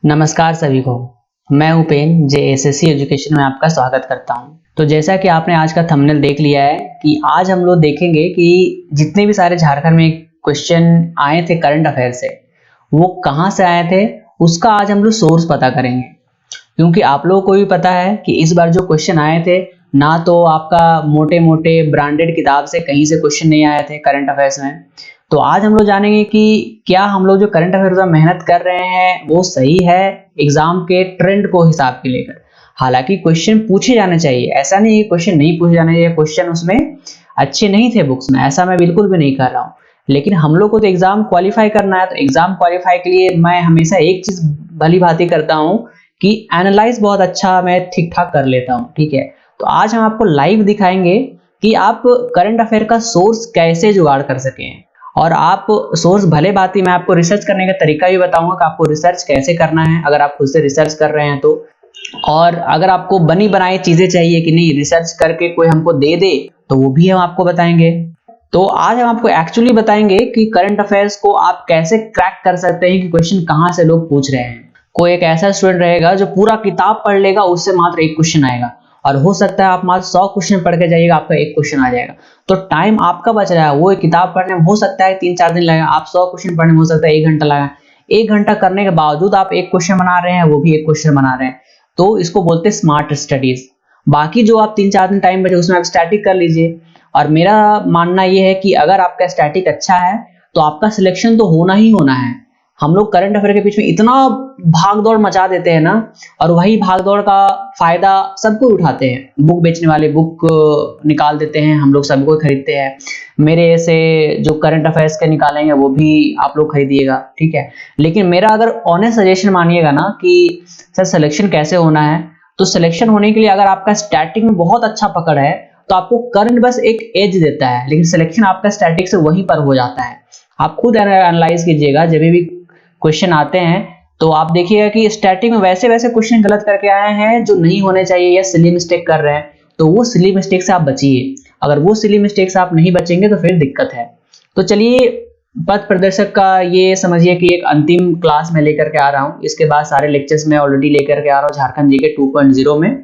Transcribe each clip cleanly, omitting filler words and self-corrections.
नमस्कार सभी को। मैं उपेन जेएसएससी एजुकेशन में आपका स्वागत करता हूं। तो जैसा कि आपने आज का थंबनेल देख लिया है कि आज हम लोग देखेंगे कि जितने भी सारे झारखंड में क्वेश्चन आए थे करंट अफेयर से, वो कहां से आए थे उसका आज हम लोग सोर्स पता करेंगे। क्योंकि आप लोगों को भी पता है कि इस बार जो क्वेश्चन आए थे ना, तो आपका मोटे मोटे ब्रांडेड किताब से कहीं से क्वेश्चन नहीं आए थे करंट अफेयर्स में। तो आज हम लोग जानेंगे कि क्या हम लोग जो करंट अफेयर्स में मेहनत कर रहे हैं वो सही है एग्जाम के ट्रेंड को हिसाब के लेकर। हालांकि क्वेश्चन पूछे जाने चाहिए, ऐसा नहीं है क्वेश्चन नहीं पूछे जाने चाहिए, क्वेश्चन उसमें अच्छे नहीं थे बुक्स में, ऐसा मैं बिल्कुल भी नहीं कर रहा हूँ। लेकिन हम लोग को तो एग्जाम क्वालिफाई करना है, तो एग्जाम क्वालिफाई के लिए मैं हमेशा एक चीज भली भांति करता हूँ कि एनालाइज बहुत अच्छा मैं ठीक ठाक कर लेता हूँ। ठीक है, तो आज हम आपको लाइव दिखाएंगे कि आप करंट अफेयर का सोर्स कैसे जुगाड़ कर सकें। और आप सोर्स भले बात ही मैं आपको रिसर्च करने का तरीका भी बताऊंगा कि आपको रिसर्च कैसे करना है अगर आप खुद से रिसर्च कर रहे हैं तो। और अगर आपको बनी बनाई चीजें चाहिए कि नहीं रिसर्च करके कोई हमको दे दे, तो वो भी हम आपको बताएंगे। तो आज हम आपको एक्चुअली बताएंगे कि करंट अफेयर्स को आप कैसे क्रैक कर सकते हैं कि क्वेश्चन कहां से लोग पूछ रहे हैं। कोई एक ऐसा स्टूडेंट रहेगा जो पूरा किताब पढ़ लेगा, उससे मात्र एक क्वेश्चन आएगा, और हो सकता है आप मात्र 100 क्वेश्चन पढ़ के जाइएगा, आपका एक क्वेश्चन आ जाएगा। तो टाइम आपका बच रहा है। वो एक किताब पढ़ने में हो सकता है 3-4 दिन लगेगा, आप 100 क्वेश्चन पढ़ने में हो सकता है 1 घंटा लगा। 1 घंटा करने के बावजूद आप एक क्वेश्चन बना रहे हैं, वो भी एक क्वेश्चन बना रहे हैं, तो इसको बोलते हैं स्मार्ट स्टडीज। बाकी जो आप 3-4 दिन टाइम बचे उसमें आप स्टैटिक कर लीजिए। और मेरा मानना यह है कि अगर आपका स्टैटिक अच्छा है तो आपका सिलेक्शन तो होना ही होना है। हम लोग करंट अफेयर के बीच में इतना भाग दौड़ मचा देते हैं ना, और वही भाग दौड़ का फायदा सबको उठाते हैं। बुक बेचने वाले बुक निकाल देते हैं, हम लोग सबको खरीदते हैं। मेरे ऐसे जो करंट अफेयर्स के निकालेंगे वो भी आप लोग खरीदिएगा, ठीक है। लेकिन मेरा अगर ऑनेस्ट सजेशन मानिएगा ना कि सर सिलेक्शन कैसे होना है, तो सिलेक्शन होने के लिए अगर आपका स्टैटिक में बहुत अच्छा पकड़ है तो आपको करंट बस एक एज देता है, लेकिन सिलेक्शन आपका स्टैटिक से वहीं पर हो जाता है। आप खुद एनालाइज कीजिएगा, जब भी क्वेश्चन आते हैं तो आप देखिएगा कि स्टैटिक में वैसे वैसे क्वेश्चन गलत करके आए हैं जो नहीं होने चाहिए या सिली मिस्टेक कर रहे हैं, तो वो सिली मिस्टेक से आप बचिए। अगर वो सिली मिस्टेक से आप नहीं बचेंगे तो फिर दिक्कत है। तो चलिए, पथ प्रदर्शक का ये समझिए कि एक अंतिम क्लास में लेकर के आ रहा हूँ। इसके बाद सारे लेक्चर्स में ऑलरेडी लेकर के आ रहा हूँ झारखंड जीके 2.0 में।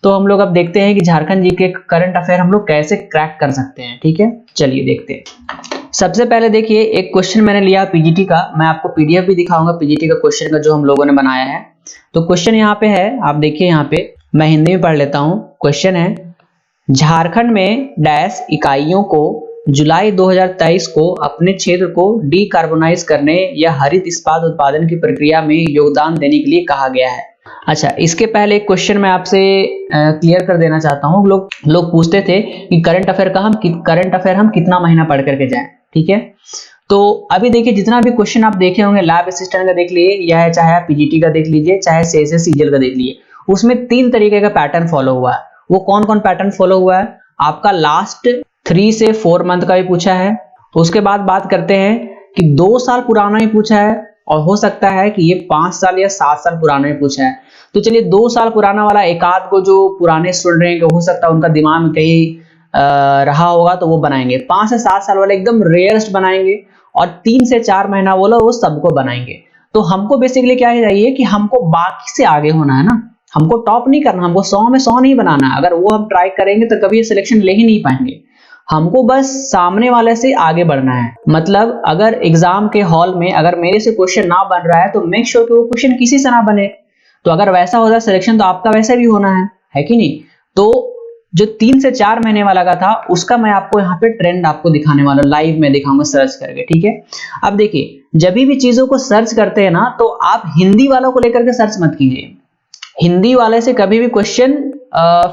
तो हम लोग अब देखते हैं कि झारखंड जीके करंट अफेयर हम लोग कैसे क्रैक कर सकते हैं। ठीक है, चलिए देखते हैं। सबसे पहले देखिए, एक क्वेश्चन मैंने लिया पीजीटी का, मैं आपको पीडीएफ भी दिखाऊंगा पीजीटी का क्वेश्चन का जो हम लोगों ने बनाया है। तो क्वेश्चन यहाँ पे है, आप देखिए यहाँ पे, मैं हिंदी में पढ़ लेता हूँ। क्वेश्चन है, झारखंड में डैश इकाइयों को जुलाई 2023 को अपने क्षेत्र को डीकार्बोनाइज करने या हरित इस्पात उत्पादन की प्रक्रिया में योगदान देने के लिए कहा गया है। अच्छा, इसके पहले एक क्वेश्चन मैं आपसे क्लियर कर देना चाहता हूँ। लोग पूछते थे कि करंट अफेयर हम कितना महीना पढ़ करके जाएं। ठीक है, तो अभी देखिए जितना भी क्वेश्चन आप देखे होंगे, लैब असिस्टेंट का देख लीजिए, या चाहे आप पीजीटी का देख लीजिए, चाहे सीएसएस सीजीएल का देख लीजिए, उसमें 3 तरीके का पैटर्न फॉलो हुआ है। वो कौन कौन पैटर्न फॉलो हुआ है? आपका लास्ट 3 से 4 मंथ का भी पूछा है। उसके बाद बात करते हैं कि 2 साल पुराना ही पूछा है, और हो सकता है कि ये 5 साल या 7 साल पुराना ही पूछा है। तो चलिए 2 साल पुराना वाला एक आध को जो पुराने स्टूडेंट रहेंगे, हो सकता है उनका दिमाग में कहीं रहा होगा तो वो बनाएंगे। 5 से 7 साल वाले एकदम रेयरस्ट बनाएंगे, और 3 से 4 महीना वाला वो सबको बनाएंगे। तो हमको बेसिकली क्या चाहिए कि हमको बाकी से आगे होना है ना, हमको टॉप नहीं करना, हमको 100 में 100 नहीं बनाना। अगर वो हम ट्राई करेंगे तो कभी सिलेक्शन ले ही नहीं पाएंगे। हमको बस सामने वाले से आगे बढ़ना है। मतलब अगर एग्जाम के हॉल में अगर मेरे से क्वेश्चन ना बन रहा है तो मेक श्योर कि वो क्वेश्चन किसी से ना बने। तो अगर वैसा होता सिलेक्शन तो आपका वैसे भी होना है कि नहीं। तो जो 3 से 4 महीने वाला का था उसका मैं आपको यहाँ पे ट्रेंड आपको दिखाने वाला, लाइव में दिखाऊंगा सर्च करके। ठीक है, अब देखिए, जब भी चीजों को सर्च करते हैं ना, तो आप हिंदी वालों को लेकर के सर्च मत कीजिए। हिंदी वाले से कभी भी क्वेश्चन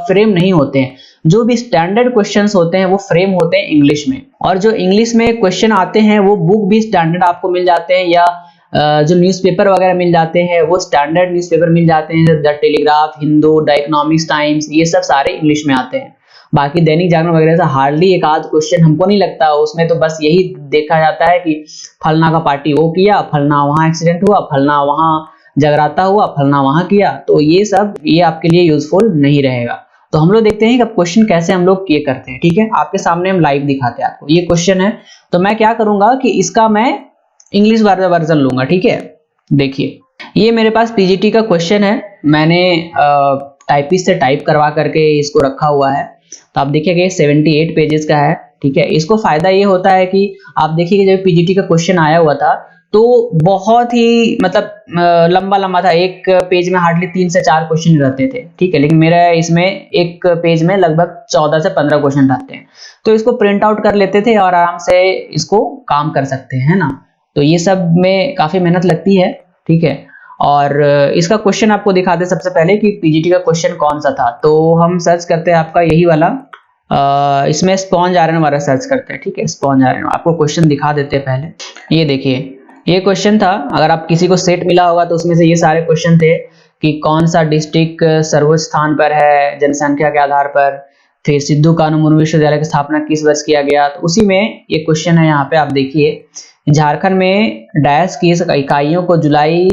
फ्रेम नहीं होते हैं। जो भी स्टैंडर्ड क्वेश्चंस होते हैं वो फ्रेम होते हैं इंग्लिश में, और जो इंग्लिश में क्वेश्चन आते हैं वो बुक भी स्टैंडर्ड आपको मिल जाते हैं, या जो न्यूज़पेपर वगैरह मिल जाते हैं वो स्टैंडर्ड न्यूज़पेपर मिल जाते हैं। The telegraph, Hindu, the economics times, ये सब सारे इंग्लिश में आते हैं। बाकी दैनिक जागरण वगैरह से हार्डली एक आध क्वेश्चन हमको नहीं लगता, उसमें तो बस यही देखा जाता है कि फलना का पार्टी वो किया, फलना वहां एक्सीडेंट हुआ, फलना वहां जगराता हुआ, फलना वहां किया। तो ये आपके लिए यूजफुल नहीं रहेगा। तो हम लोग देखते हैं कि अब क्वेश्चन कैसे हम लोग ये करते हैं। ठीक है, आपके सामने हम लाइव दिखाते हैं आपको। ये क्वेश्चन है, तो मैं क्या करूंगा कि इसका मैं इंग्लिश वर्जन लूंगा। ठीक है, देखिए ये मेरे पास पीजीटी का क्वेश्चन है, मैंने टाइपिस्ट से टाइप करवा करके इसको रखा हुआ है। तो आप देखिएगा 78 पेजेस का है, ठीक है। इसको फायदा ये होता है कि आप देखिए जब पीजीटी का क्वेश्चन आया हुआ था तो बहुत ही मतलब लंबा लंबा था, एक पेज में हार्डली 3 से 4 क्वेश्चन रहते थे, ठीक है। लेकिन मेरा इसमें एक पेज में लगभग 14 से 15 क्वेश्चन रहते हैं, तो इसको प्रिंट आउट कर लेते थे और आराम से इसको काम कर सकते हैं ना। तो ये सब में काफी मेहनत लगती है, ठीक है। और इसका क्वेश्चन आपको दिखा दे सबसे पहले कि पीजीटी का क्वेश्चन कौन सा था। तो हम सर्च करते हैं आपका यही वाला, इसमें स्पॉन्ज आयरन वाला सर्च करते हैं, ठीक है। स्पॉन्ज आयरन आपको क्वेश्चन दिखा देते हैं पहले। ये देखिए ये क्वेश्चन था, अगर आप किसी को सेट मिला होगा तो उसमें से ये सारे क्वेश्चन थे कि कौन सा डिस्ट्रिक्ट सर्वोच्च स्थान पर है जनसंख्या के आधार पर, फिर सिद्धू कानू मुर्मू विश्वविद्यालय की स्थापना किस वर्ष किया गया। तो उसी में ये क्वेश्चन है, यहाँ पे आप देखिए झारखंड में डैश की इकाइयों को जुलाई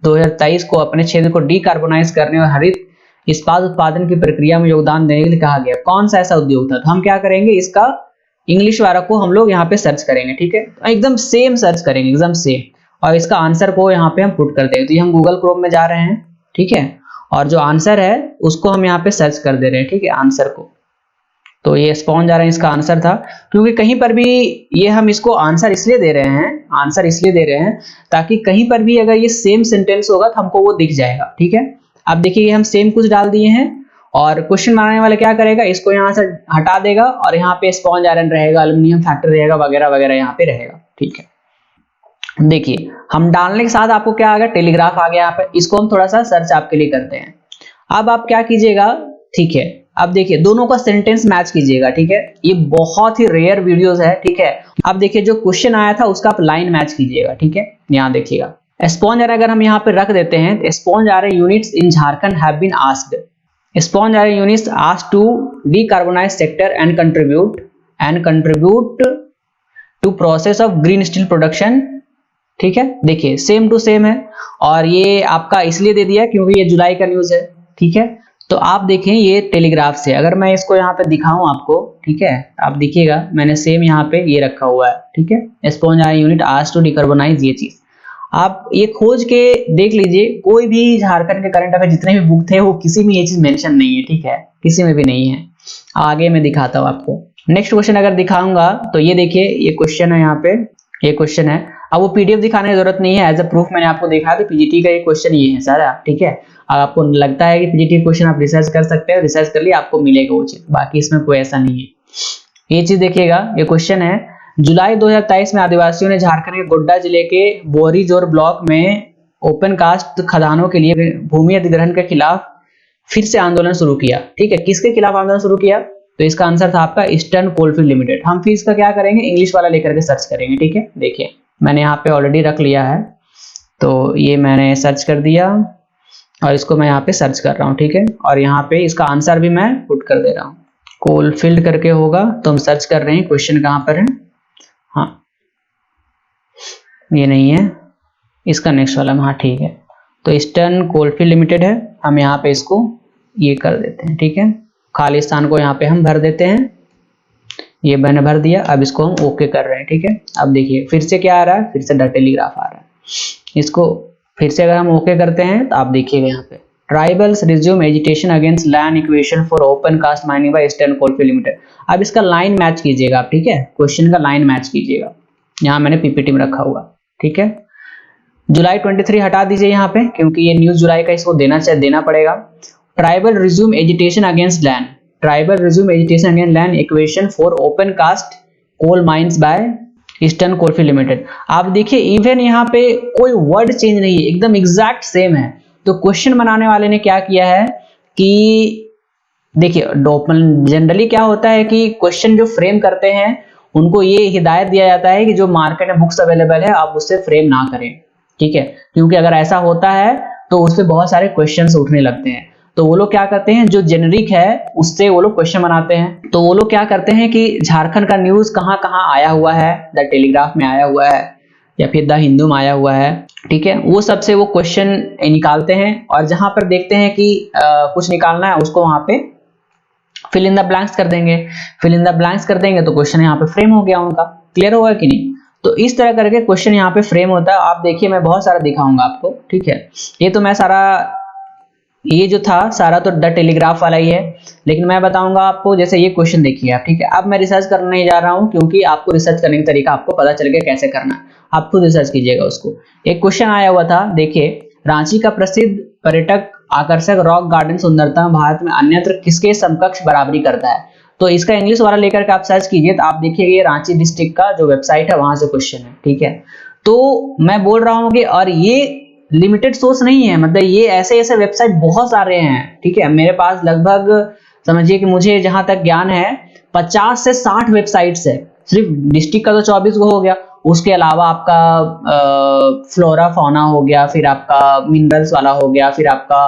2023 को अपने क्षेत्र को डीकार्बोनाइज करने और हरित इस्पात उत्पादन की प्रक्रिया में योगदान देने के लिए कहा गया। कौन सा ऐसा उद्योग था। तो हम क्या करेंगे, इसका इंग्लिश वाला को हम लोग यहाँ पे सर्च करेंगे, ठीक है। एकदम सेम सर्च करेंगे, एकदम सेम, और इसका आंसर को यहाँ पे हम पुट कर देंगे। तो ये हम गूगल क्रोम में जा रहे हैं, ठीक है, और जो आंसर है उसको हम यहाँ पे सर्च कर दे रहे हैं, ठीक है, आंसर को। तो ये स्पॉन्ज आयरन इसका आंसर था, क्योंकि कहीं पर भी ये हम इसको आंसर इसलिए दे रहे हैं, आंसर इसलिए दे रहे हैं ताकि कहीं पर भी अगर ये सेम सेंटेंस होगा तो हमको वो दिख जाएगा, ठीक है। अब देखिए हम सेम कुछ डाल दिए हैं और क्वेश्चन बनाने वाला क्या करेगा, इसको यहाँ से हटा देगा और यहाँ पे स्पॉन्ज आयरन रहेगा, एल्युमिनियम फैक्टर रहेगा, वगैरह वगैरह यहाँ पे रहेगा, ठीक है। देखिए हम डालने के साथ आपको क्या आ गया, टेलीग्राफ आ गया यहाँ पे। इसको हम थोड़ा सा सर्च आपके लिए करते हैं। अब आप क्या कीजिएगा, ठीक है, अब देखिए दोनों का सेंटेंस मैच कीजिएगा, ठीक है। ये बहुत ही रेयर वीडियोस है, ठीक है। अब देखिए जो क्वेश्चन आया था उसका आप लाइन मैच कीजिएगा, ठीक है। यहाँ देखिएगा स्पॉन्ज आयरन अगर हम यहाँ पे रख देते हैं, sponge iron units in Jharkhand have been asked, sponge iron units asked to decarbonize sector and contribute to process of green steel production, ठीक है। देखिए सेम टू सेम है, और ये आपका इसलिए दे दिया क्योंकि ये जुलाई का न्यूज है, ठीक है। तो आप देखें ये टेलीग्राफ से, अगर मैं इसको यहाँ पे दिखाऊं आपको, ठीक है, आप देखिएगा मैंने सेम यहाँ पे ये रखा हुआ है, ठीक है। Sponge iron unit asked to decarbonize, ये चीज आप ये खोज के देख लीजिए। कोई भी झारखंड के करंट अफेयर जितने भी बुक थे वो किसी में ये चीज मेंशन नहीं है, ठीक है, किसी में भी नहीं है। आगे मैं दिखाता हूँ आपको। नेक्स्ट क्वेश्चन अगर दिखाऊंगा तो ये देखिए ये क्वेश्चन है, यहाँ पे ये क्वेश्चन है। अब वो पीडीएफ दिखाने की जरूरत नहीं है, एज अ प्रूफ मैंने आपको दिखाया। तो पीजीटी का ये क्वेश्चन ये है सारा, ठीक है। अब आपको लगता है कि पीजीटी क्वेश्चन आप रिसर्च कर सकते हैं, रिसर्च कर लिए आपको मिलेगा वो चीज, बाकी इसमें कोई ऐसा नहीं है। ये चीज देखिएगा, ये क्वेश्चन है, जुलाई 2023 में आदिवासियों ने झारखंड के गोड्डा जिले के बोरीजोर ब्लॉक में ओपन कास्ट खदानों के लिए भूमि अधिग्रहण के खिलाफ फिर से आंदोलन शुरू किया, ठीक है। किसके खिलाफ आंदोलन शुरू किया, तो इसका आंसर था आपका ईस्टर्न कोलफील्ड लिमिटेड। हम फिर इसका क्या करेंगे, इंग्लिश वाला लेकर के सर्च करेंगे, ठीक है। देखिए मैंने यहाँ पे ऑलरेडी रख लिया है, तो ये मैंने सर्च कर दिया और इसको मैं यहाँ पे सर्च कर रहा हूँ, ठीक है। और यहाँ पे इसका आंसर भी मैं पुट कर दे रहा हूँ, कोलफील्ड करके होगा। तो हम सर्च कर रहे हैं क्वेश्चन कहाँ पर है, हाँ ये नहीं है, इसका नेक्स्ट वाला में, हाँ ठीक है। तो ईस्टर्न कोलफील्ड लिमिटेड है, हम यहाँ पे इसको ये कर देते हैं, ठीक है। खाली स्थान को यहाँ पे हम भर देते हैं, ये मैंने भर दिया। अब इसको हम ओके कर रहे हैं, ठीक है। अब देखिए फिर से क्या आ रहा है, फिर से टेलीग्राफ आ रहा है। इसको फिर से अगर हम ओके करते हैं तो आप देखिएगा यहाँ पे tribals resume agitation against land acquisition for open cast mining by Eastern Coalfield Limited. अब इसका लाइन मैच कीजिएगा आप, ठीक है, क्वेश्चन का लाइन मैच कीजिएगा। यहाँ मैंने पीपीटी में रखा हुआ, ठीक है। जुलाई 23 हटा दीजिए यहाँ पे, क्योंकि ये न्यूज जुलाई का इसको देना पड़ेगा। Tribal resume agitation against land, tribal resume agitation against land acquisition for open cast coal mines by Eastern Coalfield Limited. आप देखिए इवन यहाँ पे कोई वर्ड चेंज नहीं है, एकदम एग्जैक्ट सेम है। तो क्वेश्चन बनाने वाले ने क्या किया है कि देखिए जनरली क्या होता है कि क्वेश्चन जो फ्रेम करते हैं उनको ये हिदायत दिया जाता है कि जो मार्केट में बुक्स अवेलेबल है आप उससे फ्रेम ना करें, ठीक है। क्योंकि अगर ऐसा होता है तो उससे बहुत सारे क्वेश्चंस उठने लगते हैं। तो वो लोग क्या करते हैं, जो जेनरिक है उससे वो लोग क्वेश्चन बनाते हैं। तो वो लोग क्या करते हैं कि झारखंड का न्यूज कहाँ कहाँ आया हुआ है, द टेलीग्राफ में आया हुआ है या फिर द हिंदू में आया हुआ है, ठीक है, वो सबसे वो क्वेश्चन निकालते हैं। और जहां पर देखते हैं कि कुछ निकालना है उसको वहां पे फिल इन द ब्लैंक्स कर देंगे। फिल इन द ब्लैंक्स कर देंगे तो क्वेश्चन यहाँ पे फ्रेम हो गया उनका। क्लियर होगा कि नहीं। तो इस तरह करके क्वेश्चन यहाँ पे फ्रेम होता है। आप देखिए मैं बहुत सारा दिखाऊंगा आपको, ठीक है। ये तो मैं सारा, ये जो था सारा तो द टेलीग्राफ वाला ही है, लेकिन मैं बताऊंगा आपको, जैसे ये क्वेश्चन देखिए आप, ठीक है। अब मैं रिसर्च करने नहीं जा रहा हूँ, क्योंकि आपको रिसर्च करने का तरीका आपको पता चल गया कैसे करना है, आप खुद रिसर्च कीजिएगा उसको। एक क्वेश्चन आया हुआ था, देखिए, रांची का प्रसिद्ध पर्यटक आकर्षक रॉक गार्डन सुंदरता में भारत में अन्यत्र किसके समकक्ष बराबरी करता है। तो इसका इंग्लिश वाला लेकर के आप सर्च कीजिए, तो आप देखिएगा ये रांची डिस्ट्रिक्ट का जो वेबसाइट है वहां से क्वेश्चन है, ठीक है। तो मैं बोल रहा हूँ कि, और ये लिमिटेड सोर्स नहीं है, मतलब ये ऐसे ऐसे वेबसाइट बहुत सारे हैं, ठीक है। मेरे पास लगभग समझिए कि मुझे जहां तक ज्ञान है 50 से 60 वेबसाइट्स है। सिर्फ डिस्ट्रिक्ट का तो 24 को हो गया, उसके अलावा आपका फ्लोरा फौना हो गया, फिर आपका मिनरल्स वाला हो गया, फिर आपका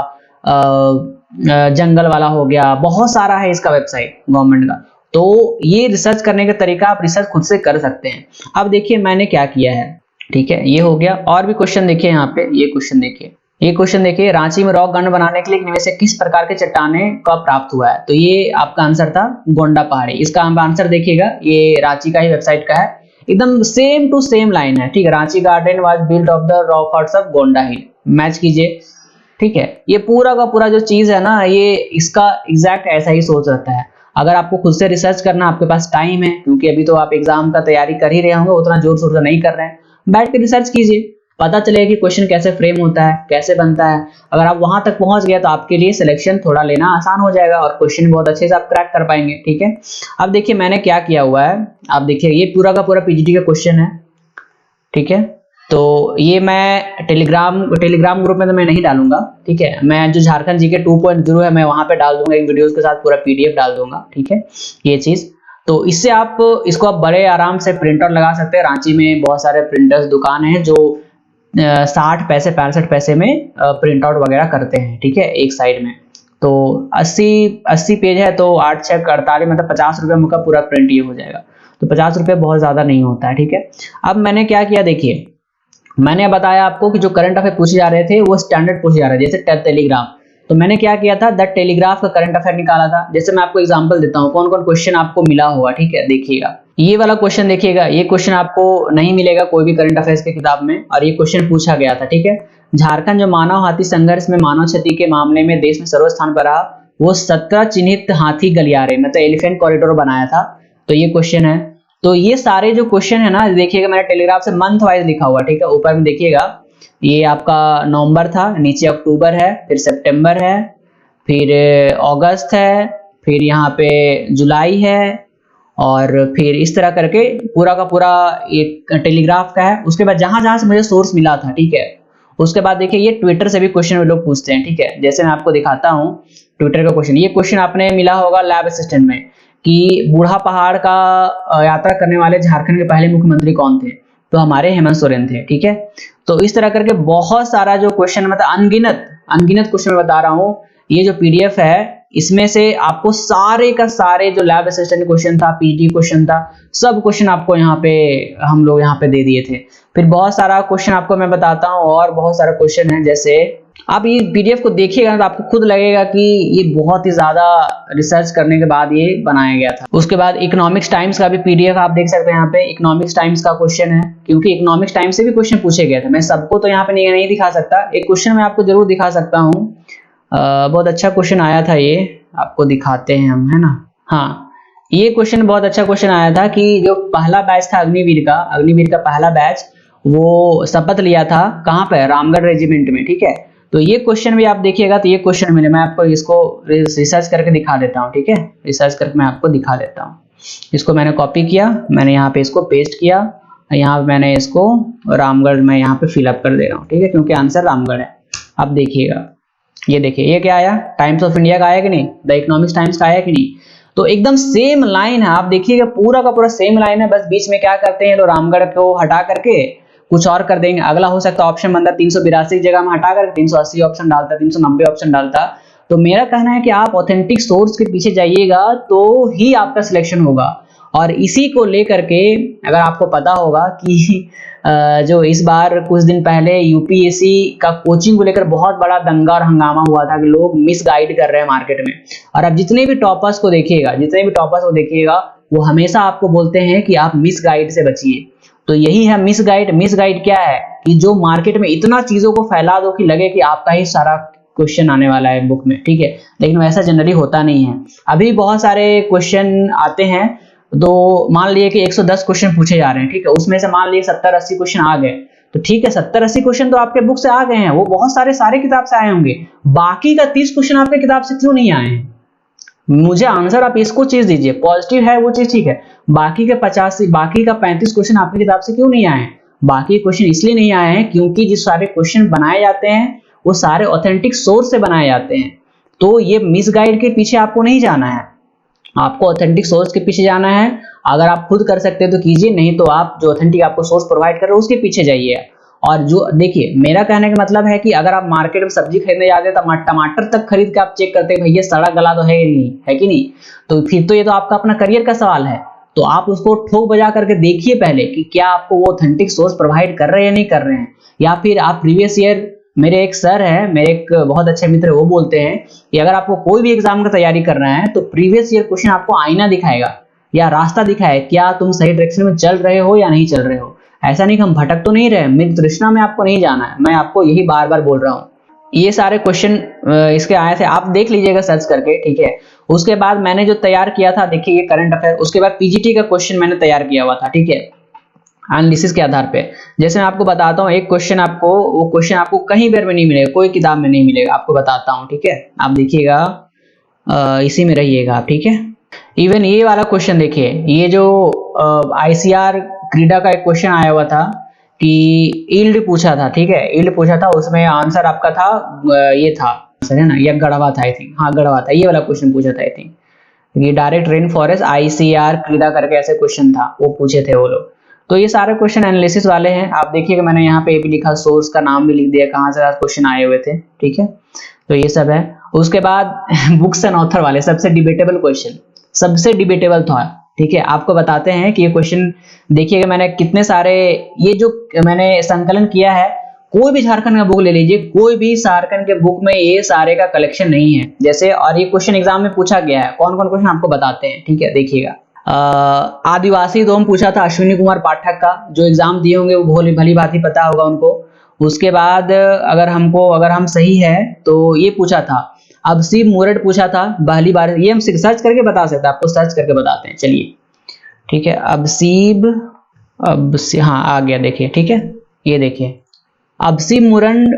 जंगल वाला हो गया, बहुत सारा है इसका वेबसाइट गवर्नमेंट का। तो ये रिसर्च करने का तरीका आप रिसर्च खुद से कर सकते हैं। अब देखिए मैंने क्या किया है, ठीक है, ये हो गया। और भी क्वेश्चन देखिए यहाँ पे, ये क्वेश्चन देखिए, ये क्वेश्चन देखिए, रांची में रॉक गार्डन बनाने के लिए निवेश से किस प्रकार के चट्टाने का प्राप्त हुआ है। तो ये आपका आंसर था गोंडा पहाड़ी। इसका आप आंसर देखिएगा, ये रांची का ही वेबसाइट का है, एकदम सेम टू सेम लाइन है, ठीक है। Ranchi garden was built of the rock arts of Gonda hill, match कीजिए, ठीक है। ये पूरा का पूरा जो चीज है ना, ये इसका एग्जैक्ट ऐसा ही सोच रहता है। अगर आपको खुद से रिसर्च करना, आपके पास टाइम है, क्योंकि अभी तो आप एग्जाम का तैयारी कर ही रहे होंगे, उतना जोर शोर से नहीं कर रहे हैं, बैठ के रिसर्च कीजिए, पता चलेगा कि क्वेश्चन कैसे फ्रेम होता है, कैसे बनता है। अगर आप वहां तक पहुंच गए तो आपके लिए सिलेक्शन थोड़ा लेना आसान हो जाएगा और क्वेश्चन बहुत अच्छे से आप क्रैक कर पाएंगे, ठीक है। अब देखिए मैंने क्या किया हुआ है, आप देखिए ये पूरा का पूरा पीजीटी का क्वेश्चन है, ठीक है। तो ये मैं टेलीग्राम ग्रुप में तो मैं नहीं डालूंगा, ठीक है। मैं जो झारखंड जीके 2.0 है मैं वहां पे डाल दूंगा, एक वीडियोस के साथ पूरा पीडीएफ डाल दूंगा, ठीक है, ये चीज। तो इससे आप इसको आप बड़े आराम से प्रिंटर लगा सकते हैं। रांची में बहुत सारे प्रिंटर्स दुकान है जो 60 पैसे 65 पैसे में प्रिंट आउट वगैरह करते हैं, ठीक है, एक साइड में। तो 80 पेज है, तो 8 6 48 मतलब 50 रुपये का पूरा प्रिंट ये हो जाएगा। तो 50 रुपये बहुत ज्यादा नहीं होता है, ठीक है। अब मैंने क्या किया, देखिए मैंने बताया आपको कि जो करंट अफेयर पूछे जा रहे थे वो स्टैंडर्ड पूछे जा रहे थे, जैसे टेलीग्राम। तो मैंने क्या किया था, द टेलीग्राफ का करंट अफेयर निकाला था। जैसे मैं आपको एग्जांपल देता हूँ कौन कौन क्वेश्चन आपको मिला हुआ, ठीक है। देखिएगा ये वाला क्वेश्चन, देखिएगा ये क्वेश्चन आपको नहीं मिलेगा कोई भी करंट अफेयर्स की किताब में, और ये क्वेश्चन पूछा गया था, ठीक है। झारखंड जो मानव हाथी संघर्ष में मानव क्षति के मामले में देश में सर्वस्थान पर रहा, वो 17 चिन्हित हाथी गलियारे मतलब एलिफेंट कॉरिडोर बनाया था। तो ये क्वेश्चन है। तो ये सारे जो क्वेश्चन है ना, देखिएगा मैंने टेलीग्राफ से मंथ वाइज लिखा हुआ, ठीक है। ऊपर में देखिएगा ये आपका नवंबर था, नीचे अक्टूबर है, फिर सितंबर है, फिर अगस्त है, फिर यहाँ पे जुलाई है, और फिर इस तरह करके पूरा का पूरा एक टेलीग्राफ का है। उसके बाद जहां जहां से मुझे सोर्स मिला था, ठीक है। उसके बाद देखिए ये ट्विटर से भी क्वेश्चन लोग पूछते हैं, ठीक है। जैसे मैं आपको दिखाता हूँ ट्विटर का क्वेश्चन, ये क्वेश्चन आपने मिला होगा लैब असिस्टेंट में कि बूढ़ा पहाड़ का यात्रा करने वाले झारखंड के पहले मुख्यमंत्री कौन थे। तो हमारे हेमंत सोरेन थे, ठीक है। तो इस तरह करके बहुत सारा जो क्वेश्चन, मतलब अनगिनत क्वेश्चन मैं बता रहा हूँ। ये जो पीडीएफ है इसमें से आपको सारे का सारे जो लैब असिस्टेंट क्वेश्चन था, पीटी क्वेश्चन था, सब क्वेश्चन आपको यहाँ पे हम लोग यहाँ पे दे दिए थे। फिर बहुत सारा क्वेश्चन आपको मैं बताता हूँ, और बहुत सारा क्वेश्चन है। जैसे आप ये पीडीएफ को देखिएगा तो आपको खुद लगेगा कि ये बहुत ही ज्यादा रिसर्च करने के बाद ये बनाया गया था। उसके बाद इकोनॉमिक्स टाइम्स का भी पीडीएफ आप देख सकते हैं यहाँ पे। इकोनॉमिक्स टाइम्स का क्वेश्चन है, क्योंकि इकोनॉमिक्स टाइम्स से भी क्वेश्चन पूछे गए थे। मैं सबको तो यहाँ पे नहीं दिखा सकता, एक क्वेश्चन मैं आपको जरूर दिखा सकता हूँ। बहुत अच्छा क्वेश्चन आया था, ये आपको दिखाते हैं हम, है ना। हाँ, ये क्वेश्चन बहुत अच्छा क्वेश्चन आया था कि जो पहला बैच था अग्निवीर का पहला बैच, वो शपथ लिया था कहाँ पे, रामगढ़ रेजिमेंट में, ठीक है। तो ये क्वेश्चन भी आप देखिएगा, तो ये क्वेश्चन मिले, मैं आपको इसको रिसर्च करके दिखा देता हूँ, ठीक है। रिसर्च करके मैं आपको दिखा देता हूँ। इसको मैंने कॉपी किया, मैंने यहाँ पे इसको पेस्ट किया, यहाँ मैंने इसको रामगढ़ में यहाँ पे फिलअप कर दे रहा हूँ, ठीक है, क्योंकि आंसर रामगढ़ है। अब देखिएगा, ये देखिए ये क्या आया, टाइम्स ऑफ इंडिया का आया कि नहीं, द इकोनॉमिक्स टाइम्स का आया कि नहीं। तो एकदम सेम लाइन है, आप देखिएगा पूरा का पूरा सेम लाइन है, बस बीच में क्या करते हैं, तो रामगढ़ को हटा करके कुछ और कर देंगे। अगला हो सकता है ऑप्शन बनता 382 की जगह में हटा कर 380 ऑप्शन डालता, 390 ऑप्शन डालता। तो मेरा कहना है कि आप ऑथेंटिक सोर्स के पीछे जाइएगा तो ही आपका सिलेक्शन होगा। और इसी को लेकर के अगर आपको पता होगा कि जो इस बार कुछ दिन पहले यूपीएससी का कोचिंग को लेकर बहुत बड़ा दंगा और हंगामा हुआ था कि लोग मिस गाइड कर रहे हैं मार्केट में। और अब जितने भी टॉपर्स को देखिएगा वो हमेशा आपको बोलते हैं कि आप मिस गाइड से बचिए। तो यही है मिसगाइड। मिसगाइड क्या है कि जो मार्केट में इतना चीजों को फैला दो कि लगे कि आपका ही सारा क्वेश्चन आने वाला है बुक में, ठीक है, लेकिन वैसा जनरली होता नहीं है। अभी बहुत सारे क्वेश्चन आते हैं, तो मान लिए कि 110 क्वेश्चन पूछे जा रहे हैं, ठीक है, उसमें से मान लिए 70-80 क्वेश्चन आ गए, तो ठीक है 70-80 क्वेश्चन तो आपके बुक से आ गए हैं, वो बहुत सारे किताब से आए होंगे, बाकी का 30 क्वेश्चन आपके किताब से क्यों नहीं आए हैं? मुझे आंसर आप इसको चीज दीजिए, पॉजिटिव है वो चीज ठीक है, बाकी का 35 क्वेश्चन आपकी किताब से क्यों नहीं आए? बाकी क्वेश्चन इसलिए नहीं आए हैं क्योंकि जिस सारे क्वेश्चन बनाए जाते हैं वो सारे ऑथेंटिक सोर्स से बनाए जाते हैं। तो ये मिसगाइड के पीछे आपको नहीं जाना है, आपको ऑथेंटिक सोर्स के पीछे जाना है। अगर आप खुद कर सकते हैं तो कीजिए, नहीं तो आप जो ऑथेंटिक आपको सोर्स प्रोवाइड कर रहे हो उसके पीछे जाइए। और जो देखिए, मेरा कहने का मतलब है कि अगर आप मार्केट में सब्जी खरीदने जाते हैं तो टमाटर तक खरीद के आप चेक करते हैं भैया सड़ा गला तो है ही नहीं, है कि नहीं, तो फिर तो ये तो आपका अपना करियर का सवाल है। तो आप उसको ठोक बजा करके देखिए पहले कि क्या आपको वो ऑथेंटिक सोर्स प्रोवाइड कर रहे हैं या नहीं कर रहे हैं। या फिर आप प्रीवियस ईयर, मेरे एक सर है, मेरे एक बहुत अच्छे मित्र, वो बोलते हैं कि अगर आपको कोई भी एग्जाम का तैयारी करना है तो प्रीवियस ईयर क्वेश्चन आपको आईना दिखाएगा या रास्ता दिखाए, क्या तुम सही डायरेक्शन में चल रहे हो या नहीं चल रहे हो। ऐसा नहीं कि हम भटक तो नहीं रहे, मित्र तृष्णा में आपको नहीं जाना है, मैं आपको यही बार बार बोल रहा हूँ। ये सारे क्वेश्चन इसके आए थे, आप देख लीजिएगा सर्च करके, ठीक है। उसके बाद मैंने जो तैयार किया था, देखिए ये करंट अफेयर, उसके बाद पीजीटी का क्वेश्चन मैंने तैयार किया हुआ था, ठीक है, एनालिसिस के आधार पे। जैसे मैं आपको बताता हूँ एक क्वेश्चन, आपको वो क्वेश्चन आपको कहीं पर में नहीं मिलेगा, कोई किताब में नहीं मिलेगा, आपको बताता हूँ, ठीक है। आप देखिएगा, इसी में रहिएगा आप, ठीक है। इवन ये वाला क्वेश्चन देखिए, ये जो आईसीआर क्रीडा का एक क्वेश्चन आया हुआ था कि यील्ड पूछा था, ठीक है, यील्ड पूछा था, उसमें आंसर आपका था ये था, है ना, या गढ़वा था आई थिंक, हाँ गढ़वा था, ये वाला क्वेश्चन पूछा था आई थिंक, ये डायरेक्ट रेन फॉरेस्ट आईसीआर क्रीडा करके ऐसे क्वेश्चन था, वो पूछे थे वो लोग। तो ये सारे क्वेश्चन एनालिसिस वाले हैं। आप देखिएगा मैंने यहाँ पे भी लिखा, सोर्स का नाम भी लिख दिया, कहाँ से क्वेश्चन आए हुए थे, ठीक है। तो ये सब है। उसके बाद बुक्स एंड ऑथर वाले सबसे डिबेटेबल क्वेश्चन, सबसे डिबेटेबल था, ठीक है। आपको बताते हैं कि ये क्वेश्चन देखिएगा, मैंने कितने सारे, ये जो मैंने संकलन किया है, कोई भी झारखंड का बुक ले लीजिए, कोई भी झारखंड के बुक में ये सारे का कलेक्शन नहीं है जैसे, और ये क्वेश्चन एग्जाम में पूछा गया है। कौन कौन क्वेश्चन आपको बताते हैं, ठीक है, देखिएगा। आदिवासी डोम पूछा था अश्विनी कुमार पाठक का, जो एग्जाम दिए होंगे वो भली भांति पता होगा उनको। उसके बाद अगर हम सही है तो ये पूछा था अबसीब मुरड पूछा था पहली बार, ये हम सर्च करके बता सकते हैं, आपको सर्च करके बताते हैं, चलिए, ठीक है। हाँ आ गया, देखिए, ठीक है, ये देखिए, अबसीब मुरड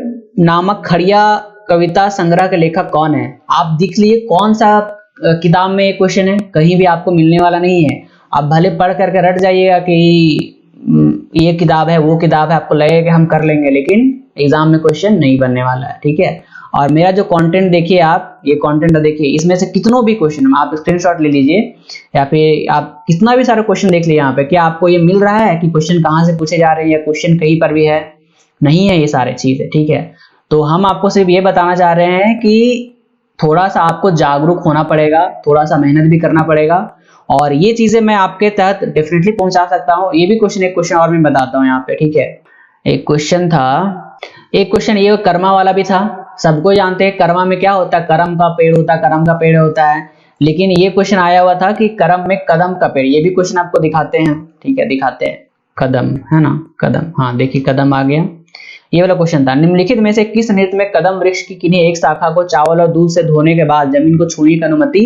नामक खड़िया कविता संग्रह के लेखक कौन है? आप देख लिए कौन सा किताब में ये क्वेश्चन है, कहीं भी आपको मिलने वाला नहीं है। आप भले पढ़ करके रट जाइएगा कि ये किताब है वो किताब है, आपको लगेगा कि हम कर लेंगे, लेकिन एग्जाम में क्वेश्चन नहीं बनने वाला है, ठीक है। और मेरा जो कंटेंट देखिए आप, ये कंटेंट देखिए, इसमें से कितनों भी क्वेश्चन आप स्क्रीनशॉट ले लीजिए, या फिर आप कितना भी सारा क्वेश्चन देख लीजिए यहाँ पे, क्या आपको ये मिल रहा है कि क्वेश्चन कहाँ से पूछे जा रहे हैं या क्वेश्चन कहीं पर भी है? नहीं है ये सारे चीजें, ठीक है। तो हम आपको सिर्फ ये बताना चाह रहे हैं कि थोड़ा सा आपको जागरूक होना पड़ेगा, थोड़ा सा मेहनत भी करना पड़ेगा, और ये चीजें मैं आपके तहत डेफिनेटली पहुंचा सकता हूँ। ये भी क्वेश्चन, एक क्वेश्चन और मैं बताता हूँ यहाँ पे, ठीक है। एक क्वेश्चन था, एक क्वेश्चन ये कर्मा वाला भी था, सबको जानते हैं कर्मा में क्या होता है, करम का पेड़ होता है, करम का पेड़ होता है, लेकिन ये क्वेश्चन आया हुआ था कि करम में कदम का पेड़। ये भी क्वेश्चन आपको दिखाते हैं, ठीक है, दिखाते हैं, कदम है ना, कदम, हाँ देखिए कदम आ गया, ये वाला क्वेश्चन था। निम्नलिखित में से किस नृत्य में कदम वृक्ष की किन्हीं एक शाखा को चावल और दूध से धोने के बाद जमीन को छूने की अनुमति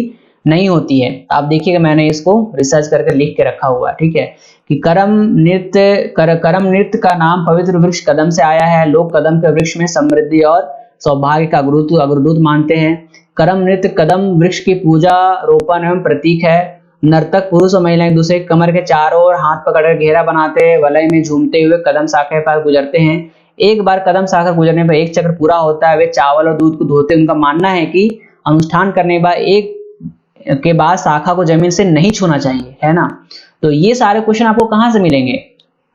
नहीं होती है? आप देखिएगा मैंने इसको रिसर्च करके लिख के रखा हुआ है, ठीक है, कि करम नृत्य का नाम पवित्र वृक्ष कदम से आया है। लोग कदम के वृक्ष में समृद्धि और सौभाग्य का अग्रदूत मानते हैं। करम नृत्य कदम वृक्ष की पूजा, रोपण एवं प्रतीक है। नर्तक पुरुष और महिला एक दूसरे कमर के चारों ओर हाथ पकड़कर घेरा बनाते हैं, वलय में झूमते हुए कदम शाखा पर गुजरते हैं। एक बार कदम शाखा गुजरने पर एक चक्र पूरा होता है। वे चावल और दूध को धोते। उनका मानना है कि अनुष्ठान करने के बाद एक बाद शाखा को जमीन से नहीं छूना चाहिए, है ना। तो ये सारे क्वेश्चन आपको कहाँ से मिलेंगे?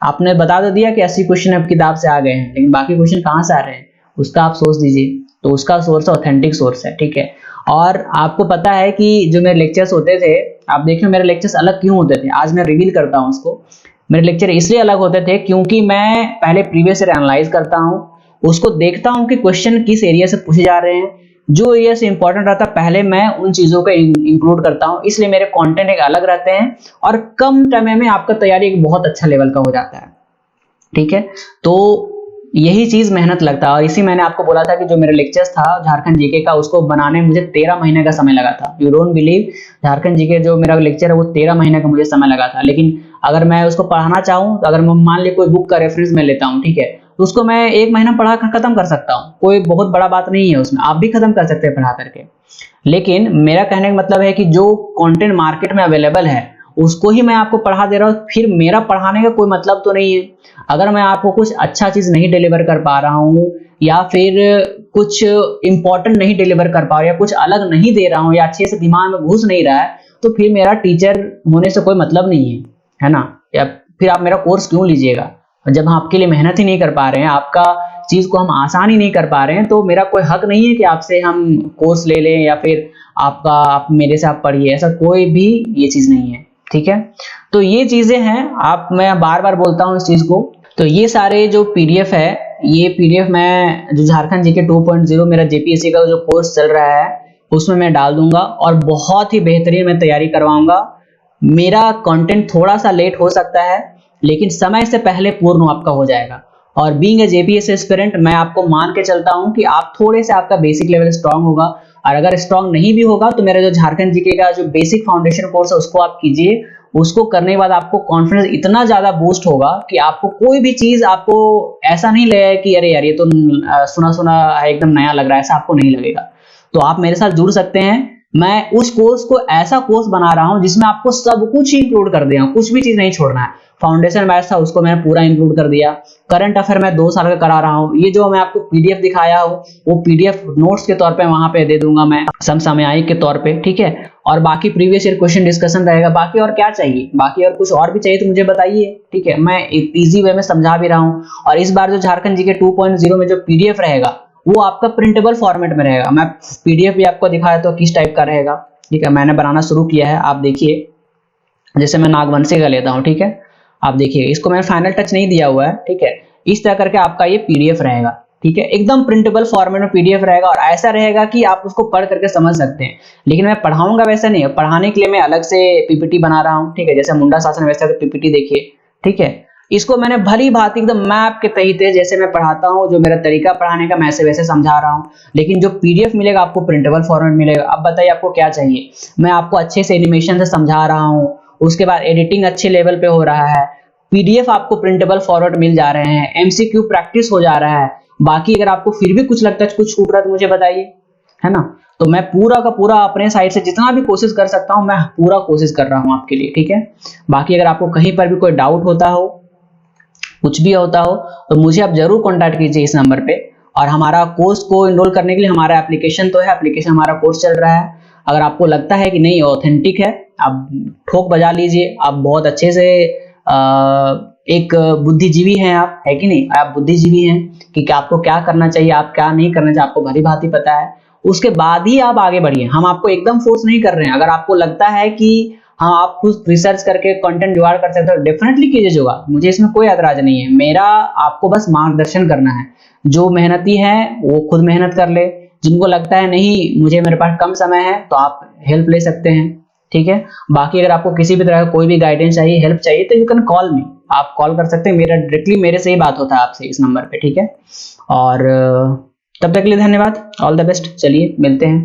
आपने बता तो दिया कि 80 क्वेश्चन अब किताब से आ गए हैं, लेकिन बाकी क्वेश्चन कहाँ से आ रहे हैं उसका आप सोच दीजिए। तो उसका सोर्स ऑथेंटिक सोर्स है, ठीक है। और आपको पता है कि जो मेरे लेक्चर्स होते थे, आप देखिए मेरे लेक्चर्स अलग क्यों होते थे, आज मैं रिवील करता हूँ उसको। मेरे लेक्चर इसलिए अलग होते थे क्योंकि मैं पहले प्रीवियस ईयर एनालाइज करता हूँ, उसको देखता हूँ कि क्वेश्चन किस एरिया से पूछे जा रहे हैं, जो एरिया से इंपॉर्टेंट रहता है पहले मैं उन चीजों को इंक्लूड करता हूँ। इसलिए मेरे कंटेंट एक अलग रहते हैं और कम टाइम में आपका तैयारी एक बहुत अच्छा लेवल का हो जाता है। ठीक है। तो यही चीज मेहनत लगता है, और इसी मैंने आपको बोला था कि जो मेरा लेक्चर्स था झारखंड जीके का, उसको बनाने में मुझे 13 महीने का समय लगा था। You don't believe, Jharkhand GK जो मेरा लेक्चर है वो 13 महीने का मुझे समय लगा था। लेकिन अगर मैं उसको पढ़ाना चाहूँ तो अगर मैं मान ली कोई बुक का रेफरेंस मैं लेता हूँ, ठीक है, तो उसको मैं 1 महीना पढ़ा कर खत्म कर सकता हूँ, कोई बहुत बड़ा बात नहीं है उसमें, आप भी खत्म कर सकते हैं पढ़ा करके। लेकिन मेरा कहने का मतलब है कि जो कंटेंट मार्केट में अवेलेबल है उसको ही मैं आपको पढ़ा दे रहा हूँ, फिर मेरा पढ़ाने का कोई मतलब तो नहीं है। अगर मैं आपको कुछ अच्छा चीज नहीं डिलीवर कर पा रहा हूँ, या फिर कुछ इंपॉर्टेंट नहीं डिलीवर कर पा रहा हूँ, या कुछ अलग नहीं दे रहा हूँ, या अच्छे से दिमाग में घुस नहीं रहा है, तो फिर मेरा टीचर होने से कोई मतलब नहीं है ना। या फिर आप मेरा कोर्स क्यों लीजिएगा जब हम आपके लिए मेहनत ही नहीं कर पा रहे हैं, आपका चीज को हम आसान ही नहीं कर पा रहे हैं, तो मेरा कोई हक नहीं है कि आपसे हम कोर्स ले लें या फिर आप मेरे से आप पढ़िए, ऐसा कोई भी ये चीज नहीं है, ठीक है। तो ये चीजें हैं, मैं बार बार बोलता हूँ इस चीज को। तो ये सारे जो पीडीएफ है, ये पीडीएफ मैं जो झारखंड जीके 2.0 मेरा जेपीएससी का जो कोर्स चल रहा है उसमें मैं डाल दूंगा, और बहुत ही बेहतरीन मैं तैयारी करवाऊंगा। मेरा कंटेंट थोड़ा सा लेट हो सकता है, लेकिन समय से पहले पूर्ण आपका हो जाएगा। और बीइंग ए जेपीएससी एस्पिरेंट, मैं आपको मान के चलता हूं कि आप थोड़े से आपका बेसिक लेवल स्ट्रांग होगा, और अगर स्ट्रांग नहीं भी होगा तो मेरा जो झारखंड जीके का जो बेसिक फाउंडेशन कोर्स है उसको आप कीजिए। उसको करने के बाद आपको कॉन्फिडेंस इतना ज्यादा बूस्ट होगा कि आपको कोई भी चीज आपको ऐसा नहीं लगेगा कि अरे यार ये तो सुना सुना है, एकदम नया लग रहा है, ऐसा आपको नहीं लगेगा। तो आप मेरे साथ जुड़ सकते हैं। मैं उस कोर्स को ऐसा कोर्स बना रहा हूं जिसमें आपको सब कुछ इंक्लूड कर दिया, कुछ भी चीज नहीं छोड़ना है। फाउंडेशन बैच था उसको मैंने पूरा इंक्लूड कर दिया। करंट अफेयर मैं 2 साल का करा रहा हूँ। ये जो मैं आपको पीडीएफ दिखाया हूँ वो पीडीएफ नोट्स के तौर पे वहां पे दे दूंगा मैं, समसामयिक के तौर पे, ठीक है। और बाकी प्रीवियस ईयर क्वेश्चन डिस्कशन रहेगा। बाकी और क्या चाहिए, बाकी और कुछ और भी चाहिए तो मुझे बताइए, ठीक है। मैं इजी वे में समझा भी रहा हूँ। और इस बार जो झारखंड जीके 2.0 में जो पीडीएफ रहेगा वो आपका प्रिंटेबल फॉर्मेट में रहेगा। मैं पीडीएफ भी आपको दिखाया तो किस टाइप का रहेगा, ठीक है। मैंने बनाना शुरू किया है, आप देखिए। जैसे मैं नागवंशी का लेता हूँ, ठीक है, आप देखिए, इसको मैंने फाइनल टच नहीं दिया हुआ है, ठीक है। इस तरह करके आपका ये पीडीएफ रहेगा, ठीक है, एकदम प्रिंटेबल फॉर्मेट में पीडीएफ रहेगा, और ऐसा रहेगा कि आप उसको पढ़ करके समझ सकते हैं। लेकिन मैं पढ़ाऊंगा वैसा नहीं है, पढ़ाने के लिए मैं अलग से पीपीटी बना रहा हूँ, ठीक है। जैसे मुंडा शासन वैसा पीपीटी देखिए, ठीक है। इसको मैंने भली भांति एकदम मैप के तहत जैसे मैं पढ़ाता हूँ, जो मेरा तरीका पढ़ाने का मैं वैसे समझा रहा हूँ। लेकिन जो पीडीएफ मिलेगा आपको प्रिंटेबल फॉर्मेट मिलेगा। अब बताइए आपको क्या चाहिए। मैं आपको अच्छे से एनिमेशन से समझा रहा हूँ, उसके बाद एडिटिंग अच्छे लेवल पे हो रहा है, पीडीएफ आपको प्रिंटेबल फॉर्मेट मिल जा रहे हैं, एमसीक्यू प्रैक्टिस हो जा रहा है। बाकी अगर आपको फिर भी कुछ लगता है कुछ छूट रहा है तो मुझे बताइए, है ना। तो मैं पूरा का पूरा अपने साइड से जितना भी कोशिश कर सकता हूं मैं पूरा कोशिश कर रहा हूं आपके लिए, ठीक है। बाकी अगर आपको कहीं पर भी कोई डाउट होता हो, कुछ भी होता हो, तो मुझे आप जरूर कॉन्टैक्ट कीजिए इस नंबर पे। और हमारा कोर्स को एनरोल करने के लिए हमारा एप्लीकेशन तो है, एप्लीकेशन हमारा कोर्स चल रहा है। अगर आपको लगता है कि नहीं ऑथेंटिक है, आप ठोक बजा लीजिए। आप बहुत अच्छे से एक बुद्धिजीवी हैं आप, है कि नहीं, आप बुद्धिजीवी हैं कि आपको क्या करना चाहिए, आप क्या नहीं करना चाहिए, आपको भली भांति पता है। उसके बाद ही आप आगे बढ़िए। हम आपको एकदम फोर्स नहीं कर रहे हैं। अगर आपको लगता है कि हाँ आप खुद रिसर्च करके कंटेंट जुगाड़ कर सकते हो, डेफिनेटली कीजिए जुगाड़, मुझे इसमें कोई एतराज नहीं है। मेरा आपको बस मार्गदर्शन करना है। जो मेहनती है वो खुद मेहनत कर ले, जिनको लगता है नहीं मुझे मेरे पास कम समय है तो आप हेल्प ले सकते हैं, ठीक है। बाकी अगर आपको किसी भी तरह का कोई भी गाइडेंस चाहिए, हेल्प चाहिए, तो यू कैन कॉल मी, आप कॉल कर सकते हैं। मेरा डायरेक्टली मेरे से ही बात होता है आपसे इस नंबर पे, ठीक है। और तब तक के लिए धन्यवाद, ऑल द बेस्ट, चलिए मिलते हैं।